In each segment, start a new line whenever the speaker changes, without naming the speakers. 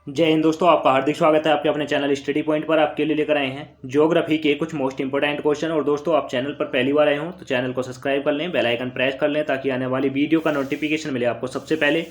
जय हिंद दोस्तों, आपका हार्दिक स्वागत है आपके अपने चैनल स्टडी पॉइंट पर। आपके लिए लेकर आए हैं ज्योग्राफी के कुछ मोस्ट इंपोर्टेंट क्वेश्चन। और दोस्तों, आप चैनल पर पहली बार आए हो तो चैनल को सब्सक्राइब कर लें, बेल आइकन प्रेस कर लें ताकि आने वाली वीडियो का नोटिफिकेशन मिले आपको सबसे पहले।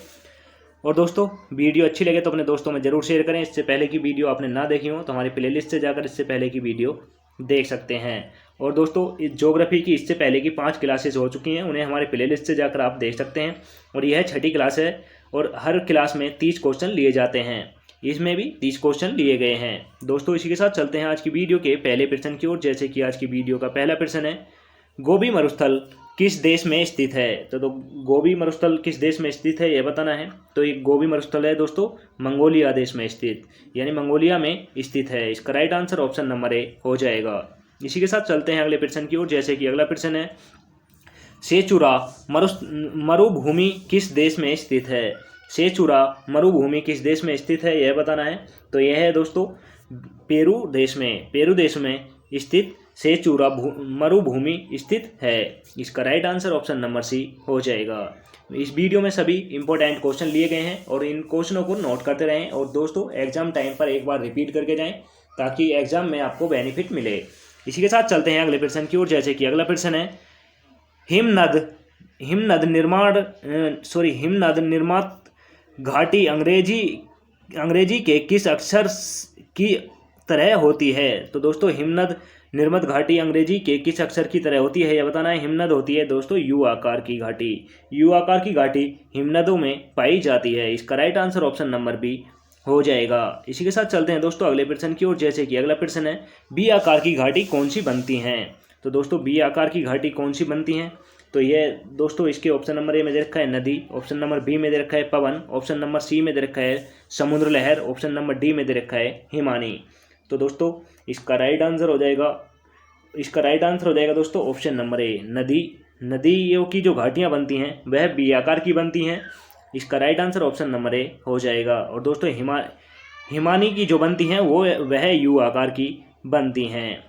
और दोस्तों, वीडियो अच्छी लगे तो अपने दोस्तों में जरूर शेयर करें। इससे पहले की वीडियो आपने ना देखी हो तो हमारी प्लेलिस्ट से जाकर इससे पहले की वीडियो देख सकते हैं। और दोस्तों, इस ज्योग्राफी की इससे पहले की 5 क्लासेस हो चुकी हैं, उन्हें हमारे प्लेलिस्ट से जाकर आप देख सकते हैं। और यह छठी क्लास है और हर क्लास में 30 क्वेश्चन लिए जाते हैं। इसमें भी 30 क्वेश्चन लिए गए हैं। दोस्तों, इसी के साथ चलते हैं आज की वीडियो के पहले प्रश्न की ओर। जैसे कि आज की वीडियो का पहला प्रश्न है, गोबी मरुस्थल किस देश में स्थित है? तो गोबी मरुस्थल किस देश में स्थित है यह बताना है। तो ये गोबी मरुस्थल है दोस्तों मंगोलिया देश में स्थित, यानी मंगोलिया में स्थित है। इसका right answer option number A हो जाएगा। इसी के साथ चलते हैं अगले प्रश्न की ओर। जैसे कि अगला प्रश्न है, सेचुरा मरुभूमि किस देश में स्थित है? सेचुरा मरुभूमि किस देश में स्थित है यह बताना है। तो यह है दोस्तों पेरू देश में स्थित सेचुरा मरुभूमि स्थित है। इसका right answer option number C हो जाएगा। इस वीडियो में सभी इंपॉर्टेंट क्वेश्चन लिए गए हैं और इन क्वेश्चनों को नोट करते रहें। और दोस्तों, एग्जाम टाइम पर एक बार रिपीट करके जाएं ताकि एग्जाम में आपको बेनिफिट मिले। इसी के साथ चलते हैं अगले प्रश्न की ओर। जैसे कि अगला प्रश्न है, हिमनद निर्मात घाटी अंग्रेजी के किस अक्षर की तरह होती है? तो दोस्तों, हिमनद निर्मत घाटी अंग्रेजी के किस अक्षर की तरह होती है यह बताना है। हिमनद होती है दोस्तों यू आकार की घाटी। यू आकार की घाटी हिमनदों में पाई जाती है। इसका right answer option number B हो जाएगा। इसी के साथ चलते हैं दोस्तों अगले प्रश्न की ओर। जैसे कि अगला प्रश्न है, बी आकार की घाटी कौन सी बनती हैं? तो दोस्तों, बी आकार की घाटी कौन सी बनती हैं? तो ये दोस्तों इसके ऑप्शन नंबर ए में दे रखा है नदी, ऑप्शन नंबर बी में दे रखा है पवन, ऑप्शन नंबर सी में दे रखा है समुद्र लहर, ऑप्शन नंबर डी में दे रखा है हिमानी। तो दोस्तों, इसका राइट आंसर हो जाएगा दोस्तों ऑप्शन नंबर ए नदियों की जो घाटियां बनती हैं वह बी आकार की बनती हैं। इसका right answer option number A हो जाएगा। और दोस्तों, हिमानी की जो बनती हैं वह यू आकार की बनती हैं।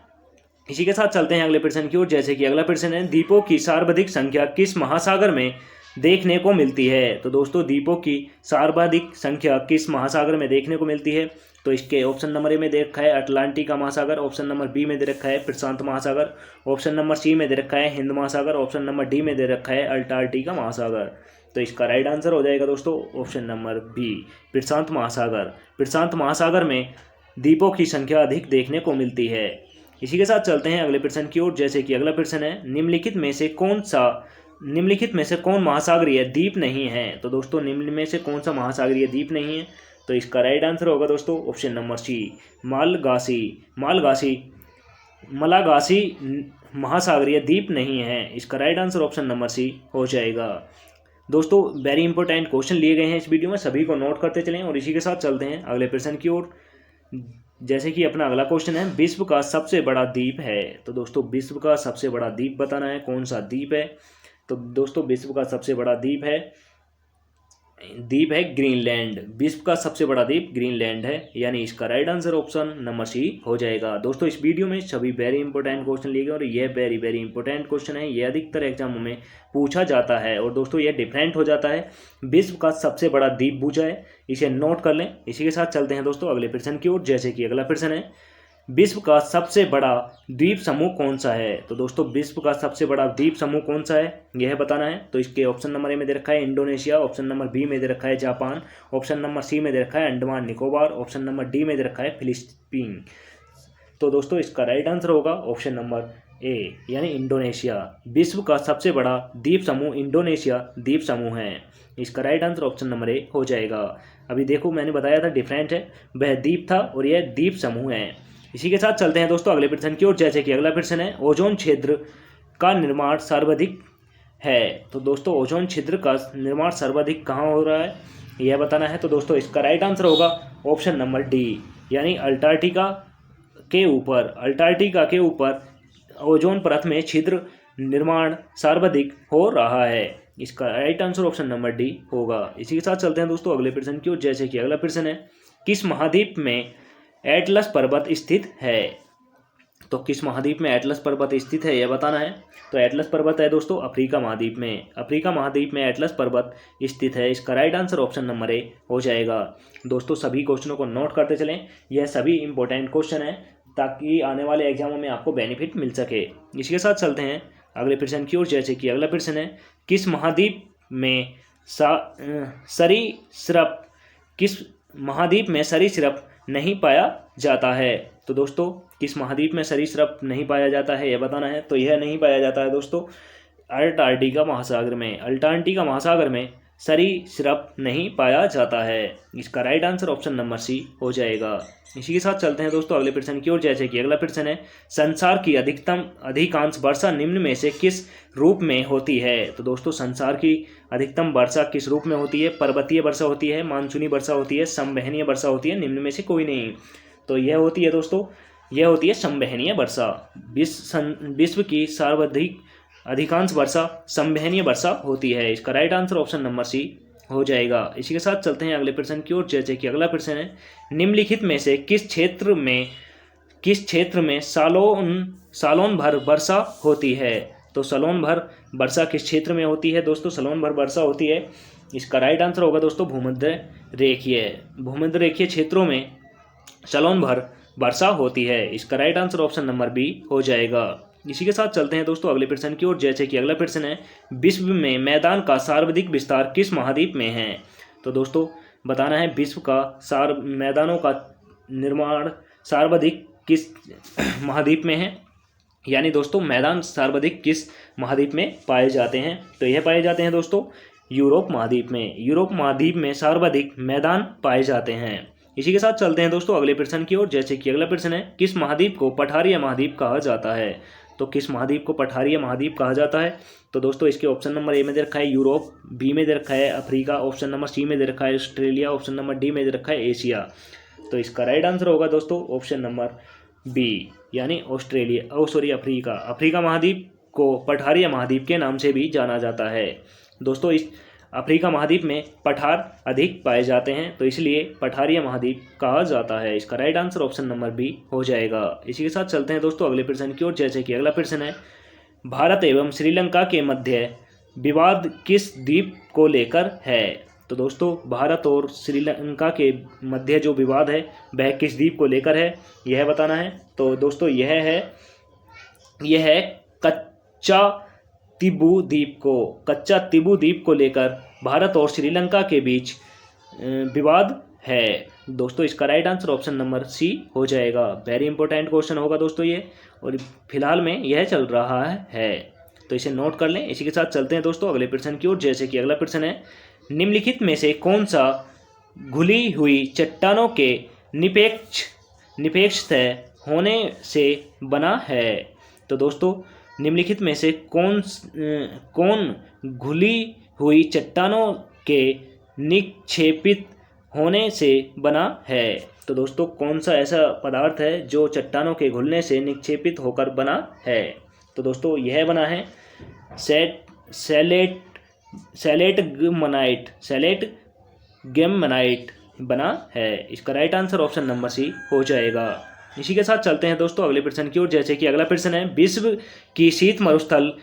इसी के साथ चलते हैं अगले प्रश्न की ओर। जैसे कि अगला प्रश्न है, द्वीपों की सर्वाधिक संख्या किस महासागर में देखने को मिलती है? तो दोस्तों, द्वीपों की सर्वाधिक संख्या किस महासागर में देखने को मिलती है? तो इसके ऑप्शन नंबर ए में दे रखा है अटलांटिका महासागर, ऑप्शन नंबर बी में दे रखा है प्रशांत महासागर, ऑप्शन नंबर सी में दे रखा है हिंद महासागर, ऑप्शन नंबर डी में दे रखा है अंटार्कटिका महासागर। तो इसका राइट आंसर हो जाएगा दोस्तों ऑप्शन नंबर बी प्रशांत महासागर। प्रशांत महासागर में द्वीपों की संख्या अधिक देखने को मिलती है। इसी के साथ चलते हैं अगले प्रश्न की ओर। जैसे कि अगला प्रश्न है, निम्नलिखित में से कौन महासागरीय द्वीप नहीं है? तो दोस्तों, निम्न में से कौन सा महासागरीय द्वीप नहीं है? तो इसका राइट आंसर होगा दोस्तों ऑप्शन नंबर सी मलागासी महासागरीय द्वीप नहीं है। इसका right answer option number C हो जाएगा। दोस्तों, वेरी इंपॉर्टेंट क्वेश्चन लिए गए हैं इस वीडियो में, सभी को नोट करते चलें। और इसी के साथ चलते हैं अगले प्रश्न की ओर। जैसे कि अपना अगला क्वेश्चन है, विश्व का सबसे बड़ा द्वीप है। तो दोस्तों, विश्व का सबसे बड़ा द्वीप बताना है कौन सा द्वीप है। तो दोस्तों, विश्व का सबसे बड़ा द्वीप है ग्रीनलैंड। विश्व का सबसे बड़ा द्वीप ग्रीनलैंड है, यानी इसका right answer option number C हो जाएगा। दोस्तों, इस वीडियो में सभी वेरी इंपॉर्टेंट क्वेश्चन लिए गए और यह वेरी वेरी इंपॉर्टेंट क्वेश्चन है। यह अधिकतर एग्जामों में पूछा जाता है और दोस्तों यह डिफरेंट हो जाता है। विश्व का सबसे बड़ा द्वीप पूछा है, इसे नोट कर लें। इसी के साथ चलते हैं दोस्तों अगले प्रश्न की ओर। जैसे कि अगला प्रश्न है, विश्व का सबसे बड़ा द्वीप समूह कौन सा है? तो दोस्तों, विश्व का सबसे बड़ा द्वीप समूह कौन सा है यह बताना है। तो इसके ऑप्शन नंबर ए में दे रखा है इंडोनेशिया, ऑप्शन नंबर बी में दे रखा है जापान, ऑप्शन नंबर सी में दे रखा है Andaman Nicobar, option number D में दे रखा है फिलिपीन। तो दोस्तों, इसका राइट आंसर होगा ऑप्शन नंबर ए, यानी इंडोनेशिया। विश्व का सबसे बड़ा द्वीप समूह इंडोनेशिया द्वीप समूह है। इसका right answer option number A हो जाएगा। अभी देखो, मैंने बताया था डिफरेंट है, वह द्वीप था और यह द्वीप समूह है। इसी के साथ चलते हैं दोस्तों अगले प्रश्न की ओर। जैसे कि अगला प्रश्न है, ओजोन क्षेत्र का निर्माण सर्वाधिक है। तो दोस्तों, ओजोन क्षेत्र का निर्माण सर्वाधिक कहाँ हो रहा है यह बताना है। तो दोस्तों, इसका राइट आंसर होगा ऑप्शन नंबर डी, यानी अंटार्कटिका के ऊपर ओजोन परत में छिद्र निर्माण सर्वाधिक हो रहा है। इसका right answer option number D होगा। इसी के साथ चलते हैं दोस्तों अगले प्रश्न की ओर। जैसे कि अगला प्रश्न है, किस महाद्वीप में एटलस पर्वत स्थित है? तो किस महाद्वीप में एटलस पर्वत स्थित है यह बताना है। तो एटलस पर्वत है दोस्तों अफ्रीका महाद्वीप में। अफ्रीका महाद्वीप में एटलस पर्वत स्थित है। इसका right answer option number A हो जाएगा। दोस्तों सभी क्वेश्चनों को नोट करते चलें, यह सभी इंपॉर्टेंट क्वेश्चन है ताकि आने वाले एग्जामों में आपको बेनिफिट मिल सके। इसी के साथ चलते हैं अगले प्रश्न की ओर। जैसे कि अगला प्रश्न है, किस महाद्वीप में सरीसृप किस महाद्वीप में सरीसृप नहीं पाया जाता है। तो दोस्तों किस महाद्वीप में सरीसृप नहीं पाया जाता है यह बताना है। तो यह नहीं पाया जाता है दोस्तों अंटार्कटिका महासागर में। अंटार्कटिका महासागर में सरीसृप नहीं पाया जाता है। इसका right answer option number C हो जाएगा। इसी के साथ चलते हैं दोस्तों अगले प्रश्न की ओर। जैसे कि अगला प्रश्न है, संसार की अधिकांश वर्षा निम्न में से किस रूप में होती है। तो दोस्तों संसार की अधिकतम वर्षा किस रूप में होती है। पर्वतीय वर्षा होती है, मानसूनी वर्षा होती है, संवहनीय वर्षा होती है, निम्न में से कोई नहीं। तो यह होती है दोस्तों, यह होती है संवहनीय वर्षा। विश्व की सर्वाधिक अधिकांश वर्षा संवहनीय वर्षा होती है। इसका right answer option number C हो जाएगा। इसी के साथ चलते हैं अगले प्रश्न की ओर। जैसे कि अगला प्रश्न है, निम्नलिखित में से किस क्षेत्र में सालों भर वर्षा होती है। तो सालों भर वर्षा किस क्षेत्र में होती है। दोस्तों सालों भर वर्षा होती है, इसका राइट आंसर होगा दोस्तों भूमध्य रेखीय क्षेत्रों में सालों भर वर्षा होती है। इसका right answer option number B हो जाएगा। इसी के साथ चलते हैं दोस्तों अगले प्रश्न की ओर। जैसे कि अगला प्रश्न है, विश्व में मैदान का सर्वाधिक विस्तार किस महाद्वीप में है। तो दोस्तों बताना है विश्व का मैदानों का निर्माण सर्वाधिक किस महाद्वीप में है, यानी दोस्तों मैदान सर्वाधिक किस महाद्वीप में पाए जाते हैं। तो यह पाए जाते हैं दोस्तों यूरोप महाद्वीप में। यूरोप महाद्वीप में सर्वाधिक मैदान पाए जाते हैं। इसी के साथ चलते हैं दोस्तों अगले प्रश्न की ओर। जैसे कि अगला प्रश्न है, किस महाद्वीप को पठारीय महाद्वीप कहा जाता है। तो किस महाद्वीप को पठारीय महाद्वीप कहा जाता है। तो दोस्तों इसके ऑप्शन नंबर ए में दे रखा है यूरोप, बी में दे रखा है अफ्रीका, ऑप्शन नंबर सी में दे रखा है ऑस्ट्रेलिया, ऑप्शन नंबर डी में दे रखा है एशिया। तो इसका राइट आंसर होगा दोस्तों ऑप्शन नंबर बी, यानी अफ्रीका। अफ्रीका महाद्वीप को पठारीय महाद्वीप के नाम से भी जाना जाता है। दोस्तों इस अफ्रीका महाद्वीप में पठार अधिक पाए जाते हैं, तो इसलिए पठारीय महाद्वीप कहा जाता है। इसका right answer option number B हो जाएगा। इसी के साथ चलते हैं दोस्तों अगले प्रश्न की ओर। जैसे कि अगला प्रश्न है, भारत एवं श्रीलंका के मध्य विवाद किस द्वीप को लेकर है। तो दोस्तों भारत और श्रीलंका के मध्य जो विवाद है वह किस द्वीप को लेकर है यह बताना है। तो दोस्तों यह है कच्चा तिबू द्वीप को लेकर भारत और श्रीलंका के बीच विवाद है। दोस्तों इसका right answer option number C हो जाएगा। वेरी इंपॉर्टेंट क्वेश्चन होगा दोस्तों ये, और फिलहाल में यह चल रहा है, तो इसे नोट कर लें। इसी के साथ चलते हैं दोस्तों अगले प्रश्न की ओर। जैसे कि अगला प्रश्न है, निम्नलिखित में से कौन सा घुली हुई चट्टानों के निरपेक्ष होने से बना है। तो दोस्तों निम्नलिखित में से कौन घुली हुई चट्टानों के निक्षेपित होने से बना है। तो दोस्तों कौन सा ऐसा पदार्थ है जो चट्टानों के घुलने से निक्षेपित होकर बना है। तो दोस्तों यह बना है सैलेटगेमनाइट बना है। इसका right answer option number C हो जाएगा। इसी के साथ चलते हैं दोस्तों अगले प्रश्न की ओर। जैसे कि अगला प्रश्न है, विश्व की शीत मरुस्थल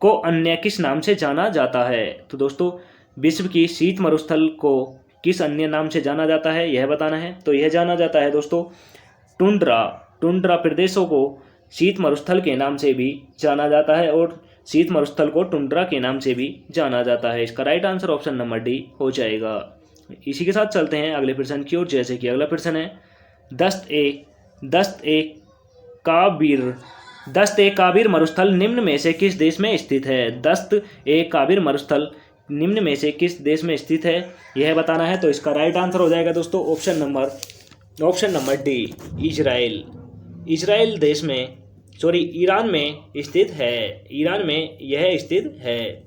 को अन्य किस नाम से जाना जाता है। तो दोस्तों विश्व की शीत मरुस्थल को किस अन्य नाम से जाना जाता है यह बताना है। तो यह जाना जाता है दोस्तों टुंड्रा प्रदेशों को शीत मरुस्थल के नाम से भी जाना जाता है, और शीत मरुस्थल को टुंड्रा के नाम से भी जाना जाता है। इसका right answer option number D हो जाएगा। इसी के साथ चलते हैं अगले प्रश्न की ओर। जैसे कि अगला प्रश्न है, दस्त ए काबिर मरुस्थल निम्न में से किस देश में स्थित है। दस्त ए काबिर मरुस्थल निम्न में से किस देश में स्थित है यह बताना है। तो इसका राइट आंसर हो जाएगा दोस्तों ऑप्शन नंबर डी, ईरान में स्थित है। ईरान में यह स्थित है।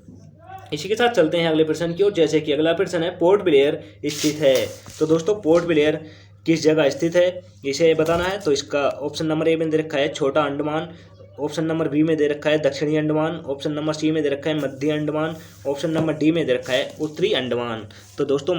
इसी के साथ चलते हैं अगले प्रश्न की ओर। जैसे कि अगला प्रश्न है, पोर्ट ब्लेयर स्थित है। तो दोस्तों पोर्ट ब्लेयर किस जगह स्थित है इसे बताना है। तो इसका ऑप्शन नंबर ए में दे रखा है छोटा अंडमान, ऑप्शन नंबर बी में दे रखा है दक्षिणी अंडमान, ऑप्शन नंबर सी में दे रखा है मध्य अंडमान, ऑप्शन नंबर डी में दे रखा है उत्तरी अंडमान। तो दोस्तों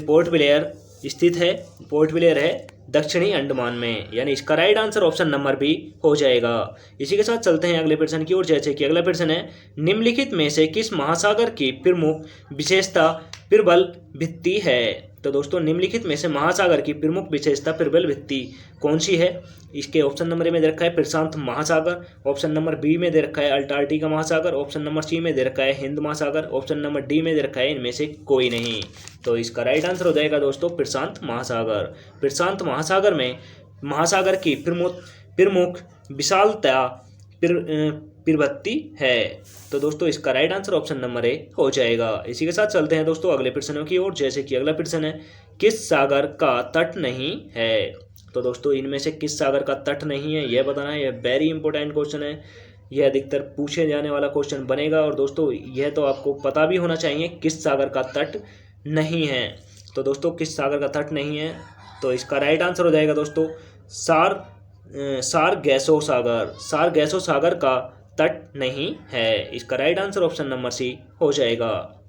पोर्ट ब्लेयर स्थित है, पोर्ट ब्लेयर है दक्षिणी अंडमान में, यानी इसका right answer option number B हो जाएगा। इसी के साथ चलते हैं अगले प्रश्न की ओर, जैसे कि अगला प्रश्न है, निम्नलिखित में से किस महासागर की प्रमुख विशेषता प्रबल भित्ति है? तो दोस्तों निम्नलिखित में से महासागर की प्रमुख विशेषता प्रबल भित्ति कौन सी है? इसके ऑप्शन नंबर ए में दे रखा है प्रशांत महासागर, ऑप्शन नंबर बी में दे रखा है अंटार्कटिका महासागर, ऑप्शन नंबर सी में दे रखा है हिंद महासागर, ऑप्शन नंबर डी में दे रखा है इनमें से कोई नहीं। तो इसका राइट आंसर हो जाएगा दोस्तों प्रशांत महासागर। प्रशांत महासागर में महासागर की प्रमुख विशालता प्रवृत्ति है। तो दोस्तों इसका right answer option number A हो जाएगा। इसी के साथ चलते हैं दोस्तों अगले प्रश्नों की ओर, जैसे कि अगला प्रश्न है, किस सागर का तट नहीं है? तो दोस्तों इनमें से किस सागर का तट नहीं है यह बताना है। यह वेरी इंपॉर्टेंट क्वेश्चन है, यह अधिकतर पूछे जाने वाला क्वेश्चन बनेगा। और दोस्तों यह तो आपको पता भी होना चाहिए किस सागर का तट नहीं है। तो दोस्तों किस सागर का तट नहीं है, तो इसका राइट आंसर हो जाएगा दोस्तों सारगैसो सागर। सारगैसो सागर का तट नहीं है, इसका right answer option number C हो जाएगा।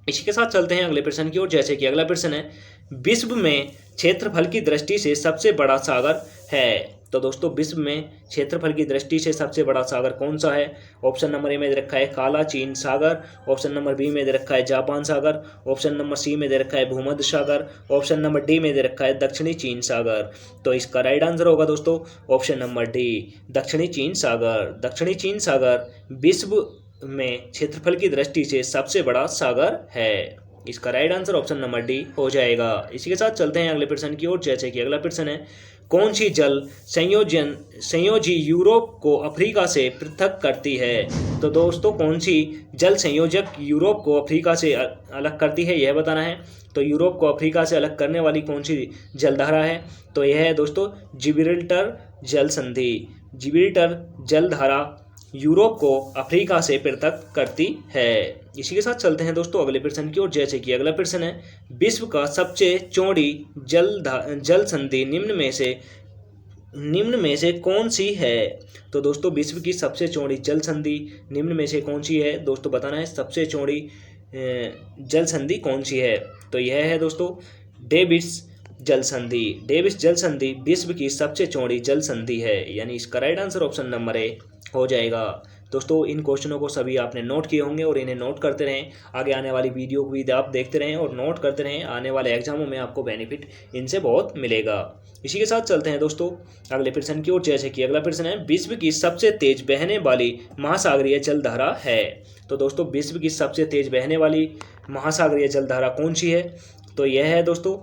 इसी के साथ चलते हैं अगले प्रश्न की ओर, जैसे कि अगला प्रश्न है, विश्व में क्षेत्रफल की दृष्टि से सबसे बड़ा सागर है? तो दोस्तों विश्व में क्षेत्रफल की दृष्टि से सबसे बड़ा सागर कौन सा है? ऑप्शन नंबर ए में दे रखा है काला चीन सागर, ऑप्शन नंबर बी में दे रखा है जापान सागर, ऑप्शन नंबर सी में दे रखा है भूमध्य सागर, ऑप्शन नंबर डी में दे रखा है दक्षिणी चीन सागर। तो इसका राइट आंसर होगा दोस्तों ऑप्शन नंबर डी दक्षिणी चीन सागर। दक्षिणी चीन सागर विश्व में क्षेत्रफल की दृष्टि से सबसे बड़ा सागर है, इसका right answer option number D हो जाएगा। इसी के साथ चलते हैं अगले प्रश्न की ओर, जैसे कि अगला प्रश्न है, कौन सी जल संयोजी यूरोप को अफ्रीका से पृथक करती है? तो दोस्तों कौन सी जल संयोजक यूरोप को अफ्रीका से अलग करती है यह बताना है। तो यूरोप को अफ्रीका से अलग करने वाली कौन सी जलधारा है? तो यह है दोस्तों जिब्राल्टर जल संधि। जिब्राल्टर जलधारा यूरोप को अफ्रीका से पृथक करती है। इसी के साथ चलते हैं दोस्तों अगले प्रश्न की ओर, जैसे कि अगला प्रश्न है, विश्व का सबसे चौड़ी जल संधि निम्न में से कौन सी है? तो दोस्तों विश्व की सबसे चौड़ी जल संधि निम्न में से कौन सी है दोस्तों बताना है। सबसे चौड़ी जल संधि कौन सी है? तो यह है दोस्तों डेविस जल संधि। डेविस जल संधि विश्व की सबसे चौड़ी जल संधि है, यानी इसका right answer option number A हो जाएगा। दोस्तों इन क्वेश्चनों को सभी आपने नोट किए होंगे और इन्हें नोट करते रहें। आगे आने वाली वीडियो को भी आप देखते रहें और नोट करते रहें। आने वाले एग्जामों में आपको बेनिफिट इनसे बहुत मिलेगा। इसी के साथ चलते हैं दोस्तों अगले प्रश्न की ओर, जैसे कि अगला प्रश्न है, विश्व की सबसे तेज बहने वाली महासागरीय जलधारा है? तो दोस्तों विश्व की सबसे तेज बहने वाली महासागरीय जलधारा कौन सी है? तो यह है दोस्तों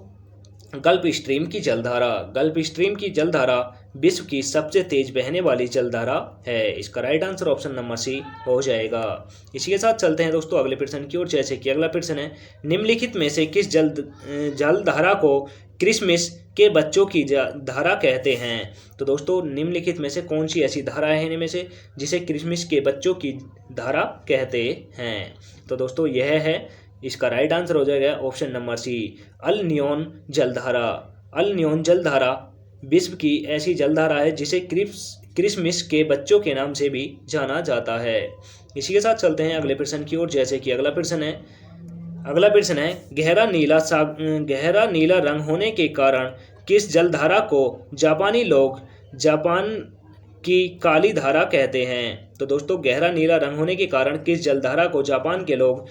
गल्फ स्ट्रीम की जलधारा। गल्फ स्ट्रीम की जलधारा विश्व की सबसे तेज बहने वाली जलधारा है, इसका right answer option number C हो जाएगा। इसी के साथ चलते हैं दोस्तों अगले प्रश्न की ओर, जैसे कि अगला प्रश्न है, निम्नलिखित में से किस जलधारा को क्रिसमस के बच्चों की धारा कहते हैं? तो दोस्तों निम्नलिखित में से कौन सी ऐसी धारा है इनमें से जिसे क्रिसमस के बच्चों की धारा कहते हैं? तो दोस्तों यह है, इसका राइट आंसर हो जाएगा ऑप्शन नंबर सी अल नियोन जलधारा। अल नियोन जलधारा विश्व की ऐसी जलधारा है जिसे क्रिसमस के बच्चों के नाम से भी जाना जाता है। इसी के साथ चलते हैं अगले प्रश्न की ओर, जैसे कि अगला प्रश्न है गहरा नीला रंग होने के कारण किस जलधारा को जापानी लोग जापान की काली धारा कहते हैं? तो दोस्तों गहरा नीला रंग होने के कारण किस जलधारा को जापान के लोग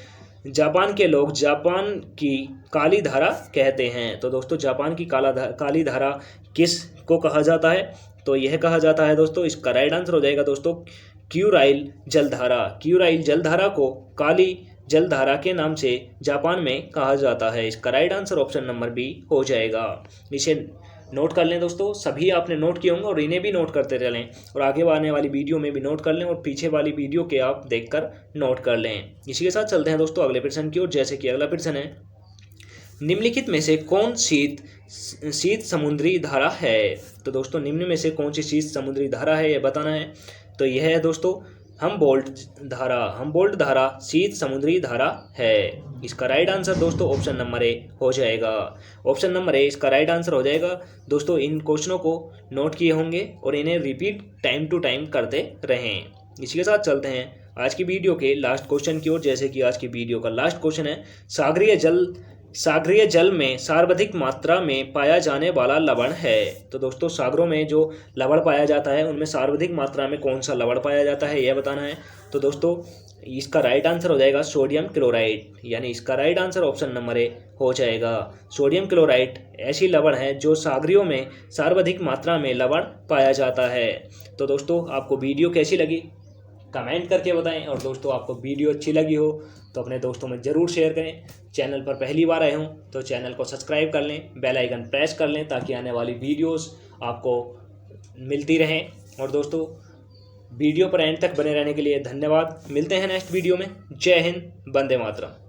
जापान की काली धारा कहते हैं? तो दोस्तों जापान की काली धारा किस को कहा जाता है? तो यह कहा जाता है दोस्तों, इसका राइट आंसर हो जाएगा दोस्तों क्यूराइल जलधारा। क्यूराइल जलधारा को काली जलधारा के नाम से जापान में कहा जाता है, इसका right answer option number B हो जाएगा। इसे नोट कर लें दोस्तों, सभी आपने नोट किए होंगे और इन्हें भी नोट करते चलें और आगे आने वाली वीडियो में भी नोट कर लें और पीछे वाली वीडियो के आप देखकर नोट कर लें। इसी के साथ चलते हैं दोस्तों अगले प्रश्न की ओर, जैसे कि अगला प्रश्न है, निम्नलिखित में से कौन शीत समुद्री धारा है? तो दोस्तों निम्न में से कौन सी शीत समुद्री धारा है यह बताना है। तो यह है दोस्तों हमबोल्ट धारा शीत समुद्री धारा है, इसका राइट आंसर दोस्तों ऑप्शन नंबर ए हो जाएगा। ऑप्शन नंबर ए इसका राइट आंसर हो जाएगा। दोस्तों इन क्वेश्चनों को नोट किए होंगे और इन्हें रिपीट टाइम टू टाइम करते रहें। इसी के साथ चलते हैं आज की वीडियो के लास्ट क्वेश्चन की ओर, जैसे कि आज की वीडियो का लास्ट क्वेश्चन है, सागरीय जल सागरीय जल में सर्वाधिक मात्रा में पाया जाने वाला लवण है। तो दोस्तों सागरों में जो लवण पाया जाता है उनमें सर्वाधिक मात्रा में कौन सा लवण पाया जाता है यह बताना है। तो दोस्तों इसका राइट आंसर हो जाएगा सोडियम क्लोराइड, यानी इसका right answer option number A हो जाएगा। सोडियम क्लोराइड ऐसी लवण है जो सागरियों में सर्वाधिक मात्रा में लवण पाया जाता है। तो दोस्तों आपको वीडियो कैसी लगी कमेंट करके बताएं, और दोस्तों आपको वीडियो अच्छी लगी हो तो अपने दोस्तों में ज़रूर शेयर करें। चैनल पर पहली बार आए हों तो चैनल को सब्सक्राइब कर लें, बेल आइकन प्रेस कर लें ताकि आने वाली वीडियोस आपको मिलती रहें। और दोस्तों वीडियो पर एंड तक बने रहने के लिए धन्यवाद। मिलते हैं नेक्स्ट वीडियो में। जय हिंद, वंदे मातरम।